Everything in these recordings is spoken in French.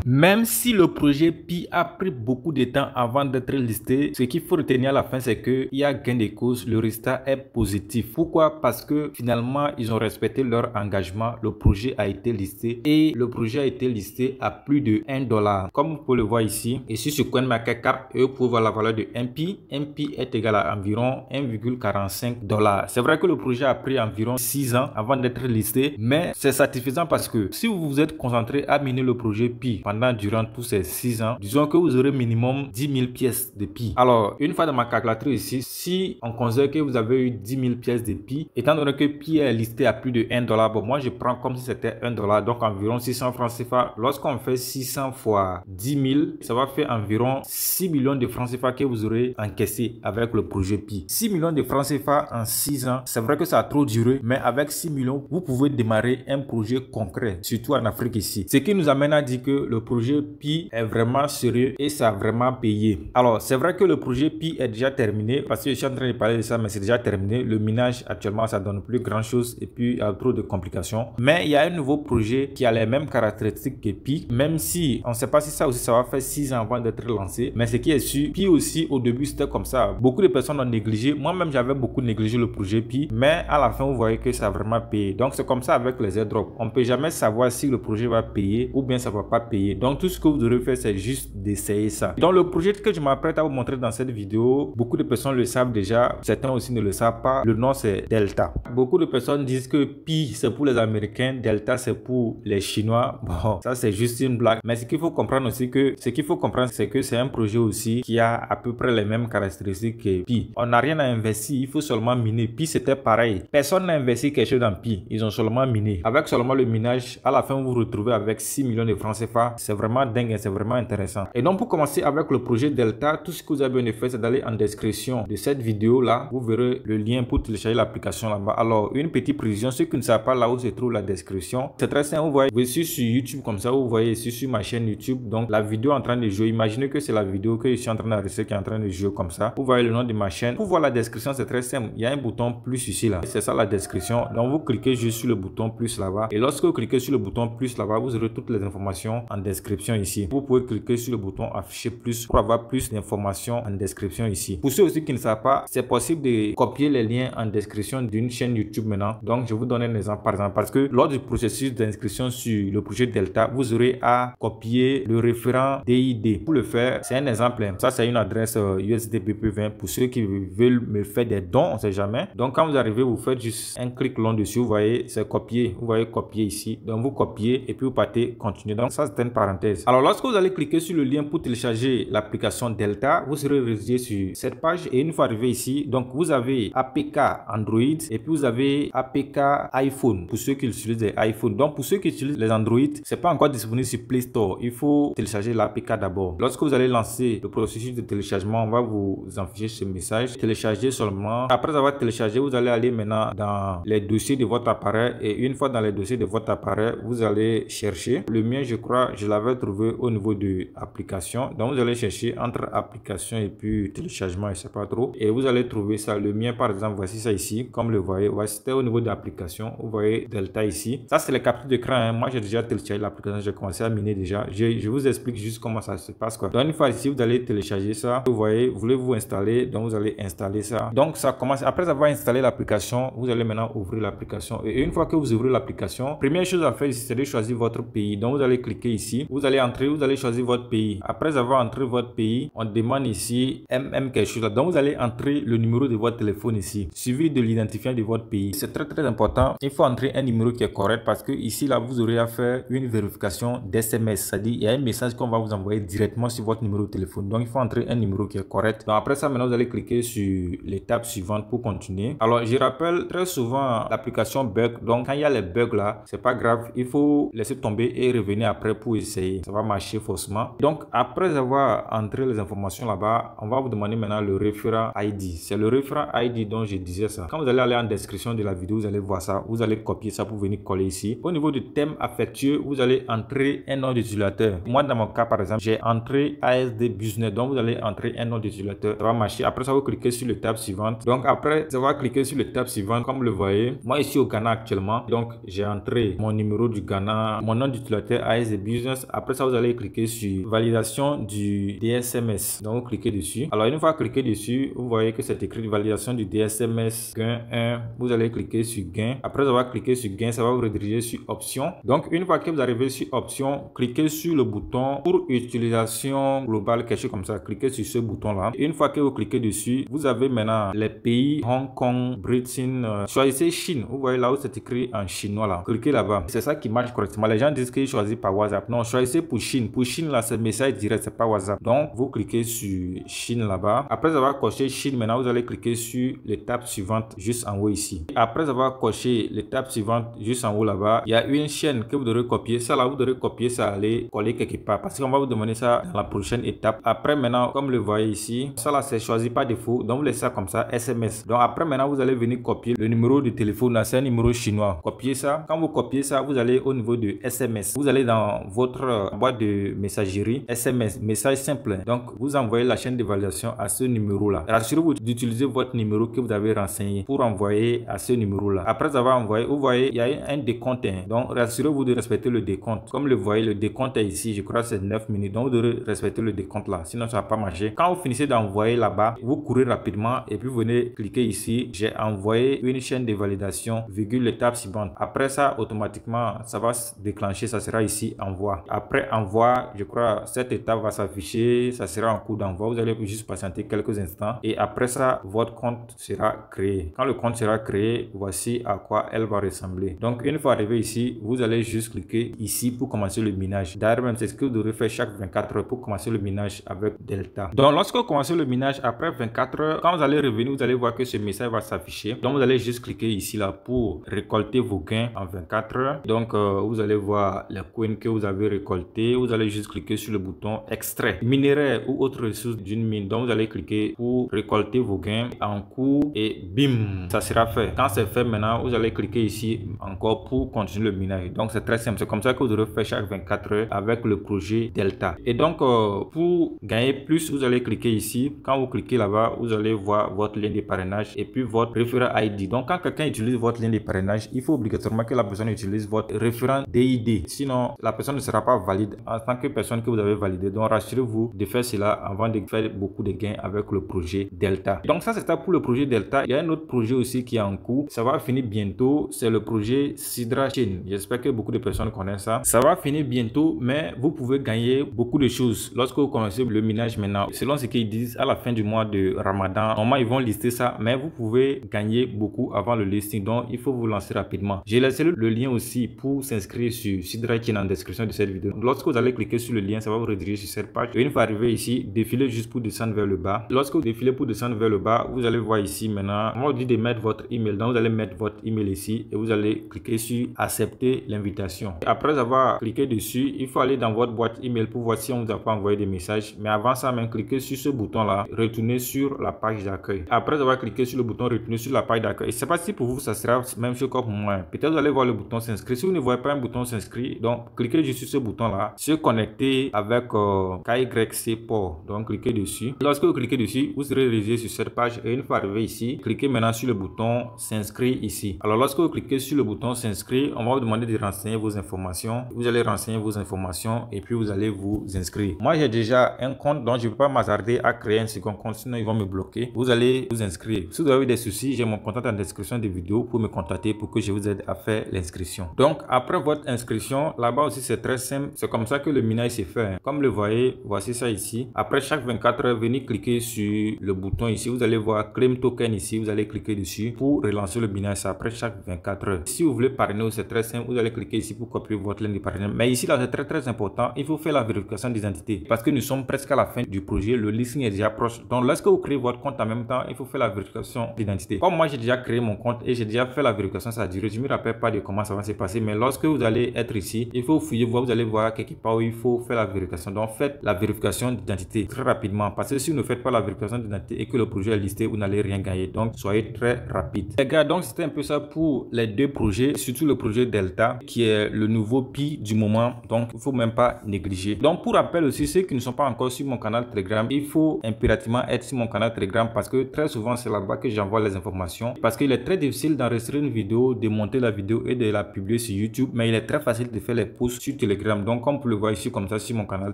Même si le projet Pi a pris beaucoup de temps avant d'être listé, ce qu'il faut retenir à la fin, c'est qu'il y a gain de cause, le résultat est positif. Pourquoi? Parce que finalement, ils ont respecté leur engagement, le projet a été listé et le projet a été listé à plus de $1. Comme vous pouvez le voir ici, et sur CoinMarketCap, vous pouvez voir la valeur de 1 Pi. 1 Pi est égal à environ 1,45 $. C'est vrai que le projet a pris environ 6 ans avant d'être listé, mais c'est satisfaisant parce que si vous vous êtes concentré à miner le projet Pi durant tous ces 6 ans, disons que vous aurez minimum 10 000 pièces de Pi. Alors, une fois dans ma calculatrice ici, si on considère que vous avez eu 10 000 pièces de Pi, étant donné que Pi est listé à plus de $1, bon, moi je prends comme si c'était $1, donc environ 600 francs CFA. Lorsqu'on fait 600 fois 10 000, ça va faire environ 6 millions de francs CFA que vous aurez encaissé avec le projet Pi. 6 millions de francs CFA en 6 ans, c'est vrai que ça a trop duré, mais avec 6 millions, vous pouvez démarrer un projet concret, surtout en Afrique ici. Ce qui nous amène à dire que le projet Pi est vraiment sérieux et ça a vraiment payé. Alors, c'est vrai que le projet Pi est déjà terminé parce que je suis en train de parler de ça, mais c'est déjà terminé. Le minage, actuellement, ça donne plus grand chose et puis il y a trop de complications. Mais il y a un nouveau projet qui a les mêmes caractéristiques que Pi, même si on ne sait pas si ça aussi, ça va faire 6 ans avant d'être lancé. Mais ce qui est sûr, Pi aussi, au début, c'était comme ça. Beaucoup de personnes ont négligé. Moi-même, j'avais beaucoup négligé le projet Pi, mais à la fin, vous voyez que ça a vraiment payé. Donc, c'est comme ça avec les airdrops. On ne peut jamais savoir si le projet va payer ou bien ça ne va pas payer. Donc, tout ce que vous devrez faire, c'est juste d'essayer ça. Dans le projet que je m'apprête à vous montrer dans cette vidéo, beaucoup de personnes le savent déjà, certains aussi ne le savent pas. Le nom, c'est Delta. Beaucoup de personnes disent que Pi, c'est pour les Américains, Delta, c'est pour les Chinois. Bon, ça, c'est juste une blague. Mais ce qu'il faut comprendre aussi, c'est que c'est un projet aussi qui a à peu près les mêmes caractéristiques que Pi. On n'a rien à investir, il faut seulement miner. Pi, c'était pareil. Personne n'a investi quelque chose dans Pi. Ils ont seulement miné. Avec seulement le minage, à la fin, vous vous retrouvez avec 6 millions de francs CFA. C'est vraiment dingue, c'est vraiment intéressant. Et donc, pour commencer avec le projet Delta, tout ce que vous avez besoin de faire, c'est d'aller en description de cette vidéo là. Vous verrez le lien pour télécharger l'application là-bas. Alors, une petite précision, ceux qui ne savent pas là où se trouve la description, c'est très simple. Vous voyez, vous êtes sur YouTube comme ça, vous voyez ici sur ma chaîne YouTube. Donc, la vidéo en train de jouer. Imaginez que c'est la vidéo que je suis en train d'enregistrer qui est en train de jouer comme ça. Vous voyez le nom de ma chaîne. Pour voir la description, c'est très simple. Il y a un bouton plus ici là. C'est ça la description. Donc, vous cliquez juste sur le bouton plus là-bas. Et lorsque vous cliquez sur le bouton plus là-bas, vous aurez toutes les informations en description ici. Vous pouvez cliquer sur le bouton afficher plus pour avoir plus d'informations en description ici. Pour ceux aussi qui ne savent pas, c'est possible de copier les liens en description d'une chaîne YouTube maintenant. Donc, je vous donne un exemple par exemple parce que lors du processus d'inscription sur le projet Delta, vous aurez à copier le référent DID. Pour le faire, c'est un exemple. Ça, c'est une adresse USDBP20 pour ceux qui veulent me faire des dons, on ne sait jamais. Donc, quand vous arrivez, vous faites juste un clic long dessus. Vous voyez, c'est copier. Vous voyez copier ici. Donc, vous copiez et puis vous partez continuer. Donc, ça, c'est une parenthèse. Alors, lorsque vous allez cliquer sur le lien pour télécharger l'application Delta, vous serez redirigé sur cette page et une fois arrivé ici, donc vous avez APK Android et puis vous avez APK iPhone pour ceux qui utilisent des iPhones. Donc pour ceux qui utilisent les Android, c'est pas encore disponible sur Play Store. Il faut télécharger l'APK d'abord. Lorsque vous allez lancer le processus de téléchargement, on va vous afficher ce message. Télécharger seulement. Après avoir téléchargé, vous allez aller maintenant dans les dossiers de votre appareil et une fois dans les dossiers de votre appareil, vous allez chercher. Le mien, je crois, je l'avais trouvé au niveau de application. Donc vous allez chercher entre application et puis téléchargement, je sais pas trop. Et vous allez trouver ça. Le mien, par exemple, voici ça ici. Comme le voyez, voici c'était au niveau de l'application. Vous voyez Delta ici. Ça, c'est les captures d'écran. Hein. Moi, j'ai déjà téléchargé l'application. J'ai commencé à miner déjà. Je vous explique juste comment ça se passe, quoi. Donc, une fois ici, vous allez télécharger ça. Vous voyez, voulez-vous installer. Donc, vous allez installer ça. Donc, ça commence. Après avoir installé l'application, vous allez maintenant ouvrir l'application. Et une fois que vous ouvrez l'application, première chose à faire ici, c'est de choisir votre pays. Donc, vous allez cliquer ici. Vous allez entrer, vous allez choisir votre pays. Après avoir entré votre pays, on demande ici quelque chose là. Donc, vous allez entrer le numéro de votre téléphone ici, suivi de l'identifiant de votre pays. C'est très important. Il faut entrer un numéro qui est correct parce que ici là, vous aurez à faire une vérification d'SMS. C'est-à-dire, il y a un message qu'on va vous envoyer directement sur votre numéro de téléphone. Donc, il faut entrer un numéro qui est correct. Donc, après ça, maintenant, vous allez cliquer sur l'étape suivante pour continuer. Alors, je rappelle, très souvent, l'application bug. Donc, quand il y a les bugs là, c'est pas grave. Il faut laisser tomber et revenir après pour essayer. Ça va marcher forcément. Donc, après avoir entré les informations là-bas, on va vous demander maintenant le référent ID. C'est le référent ID dont je disais ça. Quand vous allez aller en description de la vidéo, vous allez voir ça. Vous allez copier ça pour venir coller ici. Au niveau du thème affectueux, vous allez entrer un nom d'utilisateur. Moi, dans mon cas, par exemple, j'ai entré ASD Business. Donc, vous allez entrer un nom d'utilisateur. Ça va marcher. Après ça, vous cliquez sur l'étape suivante. Donc, après, ça va cliquer sur l'étape suivante. Comme vous le voyez, moi, ici au Ghana actuellement. Donc, j'ai entré mon numéro du Ghana, mon nom d'utilisateur ASD Business. business. Après ça, vous allez cliquer sur validation du DSMS. Donc, vous cliquez dessus. Alors, une fois cliqué dessus, vous voyez que c'est écrit validation du DSMS gain 1. Vous allez cliquer sur gain. Après avoir cliqué sur gain, ça va vous rediriger sur option. Donc, une fois que vous arrivez sur option, cliquez sur le bouton pour utilisation globale, quelque chose comme ça. Cliquez sur ce bouton-là. Une fois que vous cliquez dessus, vous avez maintenant les pays Hong Kong, Britain. Choisissez Chine. Vous voyez là où c'est écrit en chinois là. Cliquez là-bas. C'est ça qui marche correctement. Les gens disent qu'ils choisissent par WhatsApp. Non, choisissez pour Chine. Pour Chine là, c'est message direct, c'est pas WhatsApp. Donc, vous cliquez sur Chine là-bas. Après avoir coché Chine, maintenant vous allez cliquer sur l'étape suivante juste en haut ici. Après avoir coché l'étape suivante juste en haut là-bas, il y a une chaîne que vous devrez copier. Ça là, vous devrez copier ça, aller coller quelque part parce qu'on va vous demander ça dans la prochaine étape. Après maintenant, comme le voyez ici, ça là c'est choisi par défaut. Donc vous laissez ça comme ça, SMS. Donc après maintenant, vous allez venir copier le numéro de téléphone. C'est un numéro chinois. Copiez ça. Quand vous copiez ça, vous allez au niveau de SMS. Vous allez dans votre boîte de messagerie, SMS, message simple. Donc vous envoyez la chaîne de validation à ce numéro là. Rassurez-vous d'utiliser votre numéro que vous avez renseigné pour envoyer à ce numéro là. Après avoir envoyé, vous voyez il y a un décompte. Donc rassurez-vous de respecter le décompte. Comme le voyez, le décompte est ici. Je crois que c'est 9 minutes. Donc vous devrez respecter le décompte là. Sinon ça va pas marcher. Quand vous finissez d'envoyer là-bas, vous courez rapidement et puis vous venez cliquer ici. J'ai envoyé une chaîne de validation, virgule l'étape suivante. Après ça, automatiquement, ça va se déclencher. Ça sera ici envoi. Après envoi, je crois cette étape va s'afficher. Ça sera en cours d'envoi. Vous allez juste patienter quelques instants et après ça, votre compte sera créé. Quand le compte sera créé, voici à quoi elle va ressembler. Donc, une fois arrivé ici, vous allez juste cliquer ici pour commencer le minage. D'ailleurs, même c'est ce que vous devrez faire chaque 24 heures pour commencer le minage avec Delta. Donc, lorsque vous commencez le minage après 24 heures, quand vous allez revenir, vous allez voir que ce message va s'afficher. Donc, vous allez juste cliquer ici là pour récolter vos gains en 24 heures. Donc, vous allez voir les coins que vous avez récoltés. Vous allez juste cliquer sur le bouton extrait, minerai ou autre ressource d'une mine. Donc, vous allez cliquer pour récolter vos gains en cours et bim, ça sera fait. Quand c'est fait maintenant, vous allez cliquer ici encore pour continuer le minage. Donc, c'est très simple. C'est comme ça que vous devrez faire chaque 24 heures avec le projet Delta. Et donc, pour gagner plus, vous allez cliquer ici. Quand vous cliquez là-bas, vous allez voir votre lien de parrainage et puis votre référent ID. Donc, quand quelqu'un utilise votre lien de parrainage, il faut obligatoirement que la personne utilise votre référent DID. Sinon, la personne ne sera pas valide en tant que personne que vous avez validé. Donc, rassurez-vous de faire cela avant de faire beaucoup de gains avec le projet Delta. Donc, ça, c'est ça pour le projet Delta. Il y a un autre projet aussi qui est en cours. Ça va finir bientôt. C'est le projet Sidra Chain. J'espère que beaucoup de personnes connaissent ça. Ça va finir bientôt, mais vous pouvez gagner beaucoup de choses lorsque vous commencez le minage maintenant. Selon ce qu'ils disent, à la fin du mois de Ramadan, normalement, ils vont lister ça, mais vous pouvez gagner beaucoup avant le listing. Donc, il faut vous lancer rapidement. J'ai laissé le lien aussi pour s'inscrire sur Sidra Chain en description de cette vidéo. Lorsque vous allez cliquer sur le lien, ça va vous rediriger sur cette page. Et une fois arrivé ici, défilez juste pour descendre vers le bas. Lorsque vous défilez pour descendre vers le bas, vous allez voir ici maintenant, on vous dit de mettre votre email. Donc, vous allez mettre votre email ici et vous allez cliquer sur accepter l'invitation. Après avoir cliqué dessus, il faut aller dans votre boîte email pour voir si on vous a pas envoyé des messages. Mais avant ça, même cliquez sur ce bouton là, retournez sur la page d'accueil. Après avoir cliqué sur le bouton retourner sur la page d'accueil, je sais pas si pour vous ça sera même chose comme pour moi. Peut-être vous allez voir le bouton s'inscrire. Si vous ne voyez pas un bouton s'inscrire, donc cliquez juste sur ce bouton là, se connecter avec KYC Port. Donc cliquez dessus. Lorsque vous cliquez dessus, vous serez redirigé sur cette page et une fois arrivé ici, cliquez maintenant sur le bouton s'inscrire ici. Alors lorsque vous cliquez sur le bouton s'inscrire, on va vous demander de renseigner vos informations. Vous allez renseigner vos informations et puis vous allez vous inscrire. Moi j'ai déjà un compte, donc je ne vais pas m'hasarder à créer un second compte, sinon ils vont me bloquer. Vous allez vous inscrire. Si vous avez des soucis, j'ai mon contact en description de vidéo pour me contacter pour que je vous aide à faire l'inscription. Donc après votre inscription, là-bas aussi c'est très simple. C'est comme ça que le minage s'est fait. Comme le voyez, voici ça ici. Après chaque 24 heures, venez cliquer sur le bouton ici. Vous allez voir claim token ici. Vous allez cliquer dessus pour relancer le minage après chaque 24 heures. Si vous voulez parrainer, c'est très simple. Vous allez cliquer ici pour copier votre lien de parrainage. Mais ici là c'est très important. Il faut faire la vérification d'identité parce que nous sommes presque à la fin du projet. Le listing est déjà proche. Donc lorsque vous créez votre compte en même temps, il faut faire la vérification d'identité. Comme moi j'ai déjà créé mon compte et j'ai déjà fait la vérification, ça a duré. Je ne me rappelle pas de comment ça va se passer. Mais lorsque vous allez être ici, il faut fouiller, vous allez voir quelque part où il faut faire la vérification. Donc faites la vérification d'identité très rapidement parce que si vous ne faites pas la vérification d'identité et que le projet est listé, vous n'allez rien gagner. Donc soyez très rapide. Les gars, donc c'était un peu ça pour les deux projets, surtout le projet Delta qui est le nouveau PI du moment. Donc il ne faut même pas négliger. Donc pour rappel aussi, ceux qui ne sont pas encore sur mon canal Telegram, il faut impérativement être sur mon canal Telegram parce que très souvent c'est là-bas que j'envoie les informations parce qu'il est très difficile d'enregistrer une vidéo, de monter la vidéo et de la publier sur YouTube, mais il est très facile de faire les posts sur Telegram. Telegram. Donc comme vous le voyez ici comme ça sur mon canal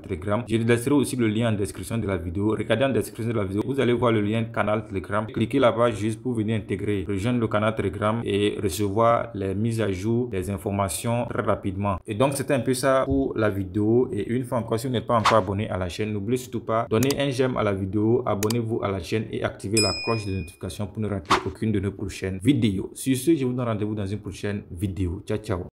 Telegram, je laisserai aussi le lien en description de la vidéo. Regardez en description de la vidéo, vous allez voir le lien canal Telegram. Cliquez là-bas juste pour venir intégrer, rejoindre le canal Telegram et recevoir les mises à jour, des informations très rapidement. Et donc c'était un peu ça pour la vidéo. Et une fois encore, si vous n'êtes pas encore abonné à la chaîne, n'oubliez surtout pas, donnez un j'aime à la vidéo, abonnez-vous à la chaîne et activez la cloche de notification pour ne rater aucune de nos prochaines vidéos. Sur ce, je vous donne rendez-vous dans une prochaine vidéo. Ciao, ciao.